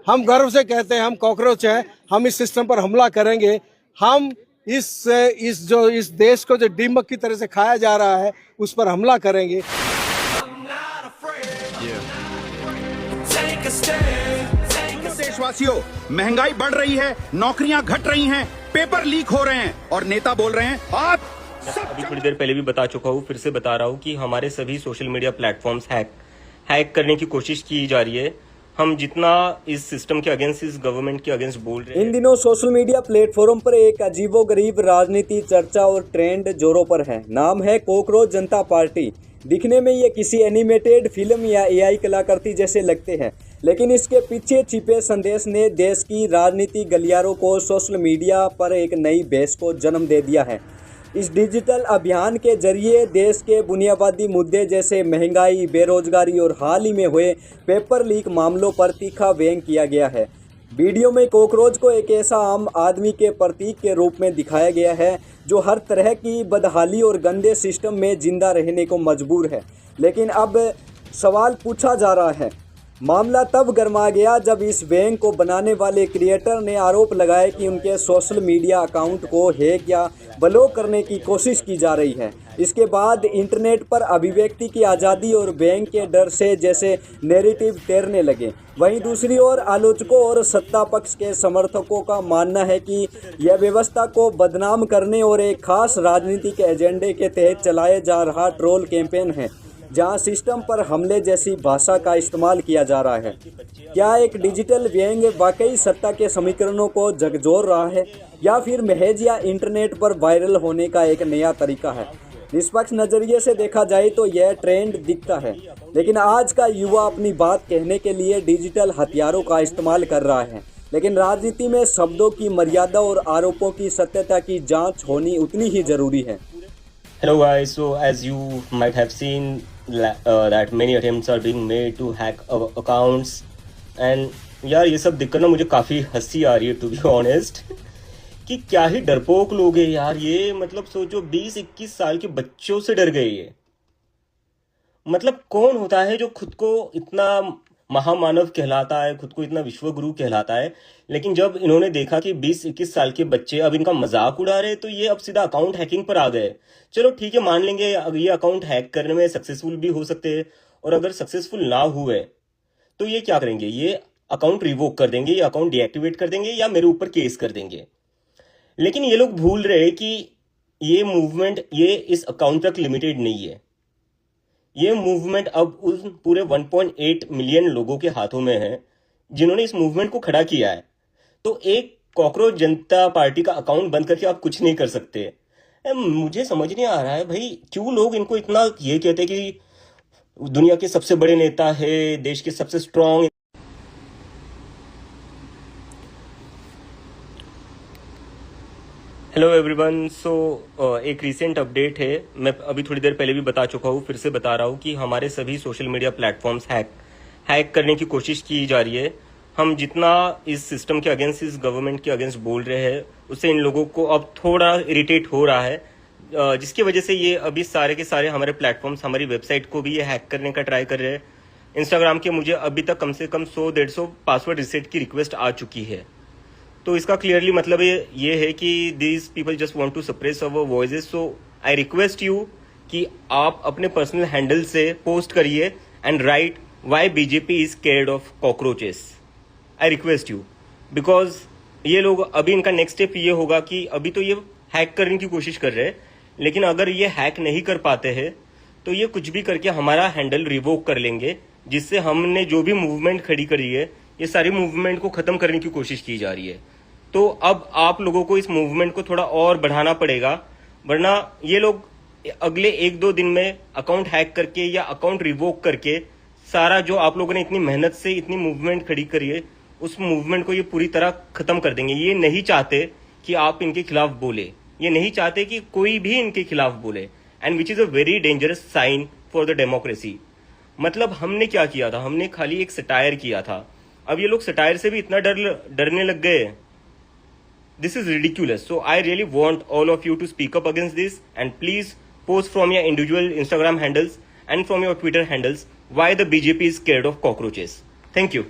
हम गर्व से कहते हैं हम कॉकरोच हैं, हम इस सिस्टम पर हमला करेंगे। हम इस देश को जो दीमक की तरह से खाया जा रहा है उस पर हमला करेंगे। देशवासियों, महंगाई बढ़ रही है, नौकरियां घट रही हैं, पेपर लीक हो रहे हैं और नेता बोल रहे हैं आप अभी थोड़ी देर पहले भी बता चुका हूँ, फिर से बता रहा हूँ कि हमारे सभी सोशल मीडिया प्लेटफॉर्म्स हैक करने की कोशिश की जा रही है। हम जितना इस सिस्टम के अगेंस्ट, इस गवर्नमेंट के अगेंस्ट बोल रहे हैं। इन दिनों सोशल मीडिया प्लेटफॉर्म पर एक अजीबोगरीब राजनीति चर्चा और ट्रेंड जोरों पर है। नाम है कॉकरोच जनता पार्टी। दिखने में ये किसी एनिमेटेड फिल्म या एआई कलाकृति जैसे लगते हैं, लेकिन इसके पीछे छिपे संदेश ने देश की राजनीति गलियारों को सोशल मीडिया पर एक नई बहस को जन्म दे दिया है। इस डिजिटल अभियान के जरिए देश के बुनियादी मुद्दे जैसे महंगाई, बेरोजगारी और हाल ही में हुए पेपर लीक मामलों पर तीखा व्यंग किया गया है। वीडियो में कॉकरोच को एक ऐसा आम आदमी के प्रतीक के रूप में दिखाया गया है जो हर तरह की बदहाली और गंदे सिस्टम में जिंदा रहने को मजबूर है। लेकिन अब सवाल पूछा जा रहा है। मामला तब गर्मा गया जब इस व्यंग को बनाने वाले क्रिएटर ने आरोप लगाया कि उनके सोशल मीडिया अकाउंट को हैक या ब्लॉक करने की कोशिश की जा रही है। इसके बाद इंटरनेट पर अभिव्यक्ति की आज़ादी और व्यंग के डर से जैसे नैरेटिव तैरने लगे। वहीं दूसरी ओर आलोचकों और सत्ता पक्ष के समर्थकों का मानना है कि यह व्यवस्था को बदनाम करने और एक खास राजनीतिक एजेंडे के तहत चलाया जा रहा ट्रोल कैंपेन है, जहां सिस्टम पर हमले जैसी भाषा का इस्तेमाल किया जा रहा है। क्या एक डिजिटल व्यंग वाकई सत्ता के समीकरणों को झकझोर रहा है या फिर महज या इंटरनेट पर वायरल होने का एक नया तरीका है? निष्पक्ष नज़रिए से देखा जाए तो यह ट्रेंड दिखता है, लेकिन आज का युवा अपनी बात कहने के लिए डिजिटल हथियारों का इस्तेमाल कर रहा है। लेकिन राजनीति में शब्दों की मर्यादा और आरोपों की सत्यता की जाँच होनी उतनी ही जरूरी है। Hello guys, so as you might have seen that many attempts are being made to hack our accounts and यार ये सब देखकर ना मुझे काफ़ी हंसी आ रही है, टू बी ऑनेस्ट, कि क्या ही डरपोक लोग हैं यार ये। मतलब सोचो 20-21 साल के बच्चों से डर गए ये। मतलब कौन होता है जो खुद को इतना महामानव कहलाता है, खुद को इतना विश्वगुरु कहलाता है, लेकिन जब इन्होंने देखा कि 20-21 साल के बच्चे अब इनका मजाक उड़ा रहे तो ये अब सीधा अकाउंट हैकिंग पर आ गए। चलो ठीक है, मान लेंगे अगर ये अकाउंट हैक करने में सक्सेसफुल भी हो सकते हैं, और अगर सक्सेसफुल ना हुए तो ये क्या करेंगे, ये अकाउंट रिवोक कर देंगे, ये अकाउंट डीएक्टिवेट कर देंगे या मेरे ऊपर केस कर देंगे। लेकिन ये लोग भूल रहे कि ये मूवमेंट ये इस अकाउंट तक लिमिटेड नहीं है। ये मूवमेंट अब उस पूरे 1.8 मिलियन लोगों के हाथों में है जिन्होंने इस मूवमेंट को खड़ा किया है। तो एक कॉकरोच जनता पार्टी का अकाउंट बंद करके आप कुछ नहीं कर सकते। मुझे समझ नहीं आ रहा है भाई, क्यों लोग इनको इतना ये कहते हैं कि दुनिया के सबसे बड़े नेता है, देश के सबसे स्ट्रांग। हेलो एवरीवन, सो एक रिसेंट अपडेट है। मैं अभी थोड़ी देर पहले भी बता चुका हूँ, फिर से बता रहा हूँ कि हमारे सभी सोशल मीडिया प्लेटफॉर्म्स हैक करने की कोशिश की जा रही है। हम जितना इस सिस्टम के अगेंस्ट, इस गवर्नमेंट के अगेंस्ट बोल रहे हैं, उससे इन लोगों को अब थोड़ा इरिटेट हो रहा है, जिसकी वजह से ये अभी सारे के सारे हमारे प्लेटफॉर्म्स, हमारी वेबसाइट को भी ये हैक करने का ट्राई कर रहे हैं। इंस्टाग्राम के मुझे अभी तक कम से कम 100-150 पासवर्ड रिसेट की रिक्वेस्ट आ चुकी है। तो इसका क्लियरली मतलब ये है कि these people just want to suppress our voices. So I request you कि आप अपने पर्सनल हैंडल से पोस्ट करिए and write why BJP is scared of cockroaches. I request you, because ये लोग अभी इनका नेक्स्ट स्टेप ये होगा कि अभी तो ये हैक करने की कोशिश कर रहे हैं, लेकिन अगर ये हैक नहीं कर पाते हैं तो ये कुछ भी करके हमारा हैंडल रिवोक कर लेंगे, जिससे हमने जो भी मूवमेंट खड़ी करी है ये सारी मूवमेंट को खत्म करने की कोशिश की जा रही है। तो अब आप लोगों को इस मूवमेंट को थोड़ा और बढ़ाना पड़ेगा, वरना ये लोग अगले 1-2 दिन में अकाउंट हैक करके या अकाउंट रिवोक करके सारा जो आप लोगों ने इतनी मेहनत से इतनी मूवमेंट खड़ी करी है उस मूवमेंट को ये पूरी तरह खत्म कर देंगे। ये नहीं चाहते कि आप इनके खिलाफ बोले, ये नहीं चाहते कि कोई भी इनके खिलाफ बोले, and which is a very dangerous sign for the democracy. मतलब हमने क्या किया था, हमने खाली एक सटायर किया था, अब ये लोग सटायर से भी इतना डरने लग गए। This is ridiculous. So I really want all of you to speak up against this, and please post from your individual Instagram handles and from your Twitter handles why the BJP is scared of cockroaches. Thank you.